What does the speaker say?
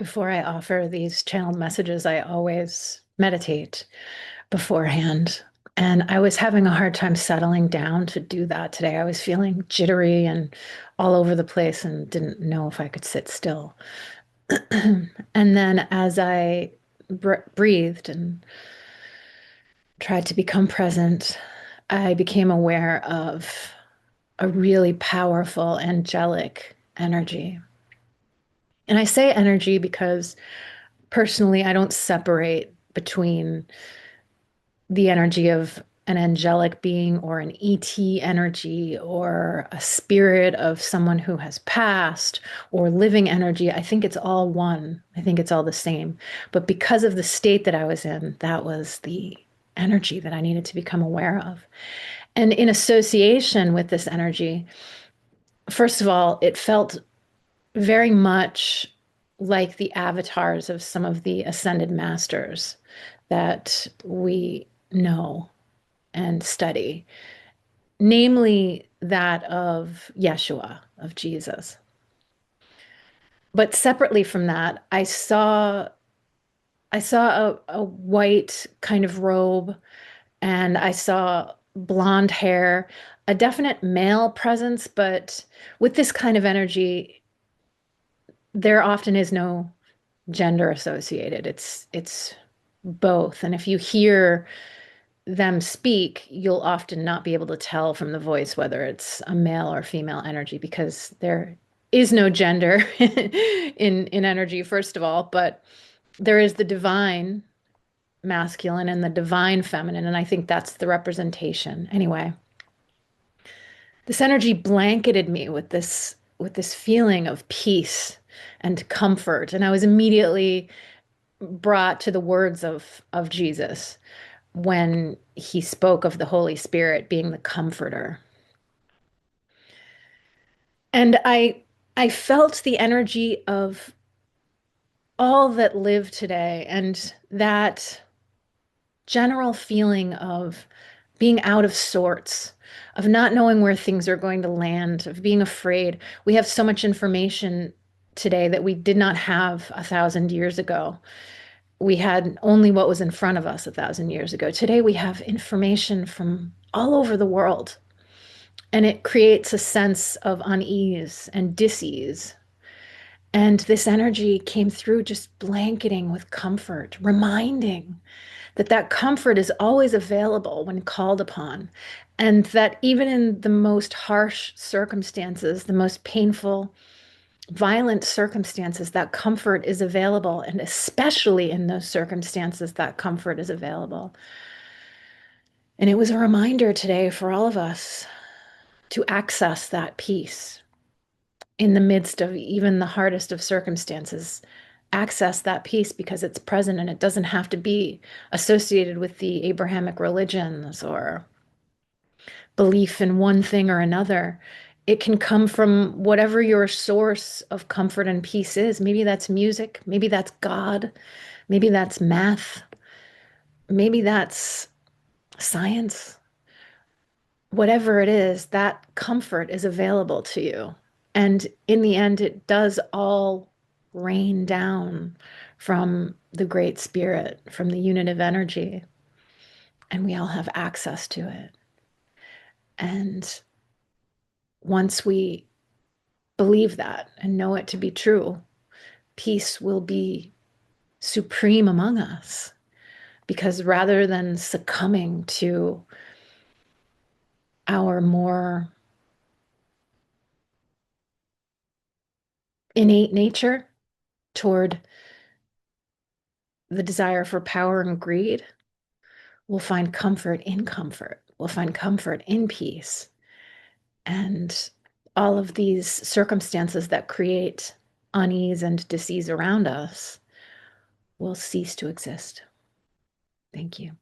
Before I offer these channeled messages, I always meditate beforehand. And I was having a hard time settling down to do that today. I was feeling jittery and all over the place and didn't know if I could sit still. And then as I breathed and tried to become present, I became aware of a really powerful angelic energy. And I say energy because personally, I don't separate between the energy of an angelic being or an ET energy or a spirit of someone who has passed or living energy. I think it's all one. I think it's all the same. But because of the state that I was in, that was the energy that I needed to become aware of. And in association with this energy, first of all, it felt very much like the avatars of some of the ascended masters that we know and study, namely that of Yeshua, of Jesus. But separately from that, I saw a white kind of robe, and I saw blonde hair, a definite male presence, but with this kind of energy, there often is no gender associated. It's both. And if you hear them speak, you'll often not be able to tell from the voice whether it's a male or female energy because there is no gender in energy, first of all, but there is the divine masculine and the divine feminine, and I think that's the representation. Anyway, this energy blanketed me with this feeling of peace and comfort, and I was immediately brought to the words of Jesus when he spoke of the Holy Spirit being the comforter. And I felt the energy of all that live today and that general feeling of being out of sorts, of not knowing where things are going to land, of being afraid. We have so much information today that we did not have 1,000 years ago. We had only what was in front of us 1,000 years ago. Today we have information from all over the world, and it creates a sense of unease and dis-ease. And this energy came through just blanketing with comfort, reminding that that comfort is always available when called upon, and that even in the most harsh circumstances, the most painful, violent circumstances, that comfort is available. And especially in those circumstances, that comfort is available. And it was a reminder today for all of us to access that peace in the midst of even the hardest of circumstances. Access that peace because it's present, and it doesn't have to be associated with the Abrahamic religions or belief in one thing or another. It can come from whatever your source of comfort and peace is. Maybe that's music, maybe that's God, maybe that's math, maybe that's science. Whatever it is, that comfort is available to you. And in the end, it does all rain down from the Great Spirit, from the unit of energy, and we all have access to it. And once we believe that and know it to be true, peace will be supreme among us. Because rather than succumbing to our more innate nature toward the desire for power and greed, we'll find comfort in comfort. We'll find comfort in peace. And all of these circumstances that create unease and disease around us will cease to exist. Thank you.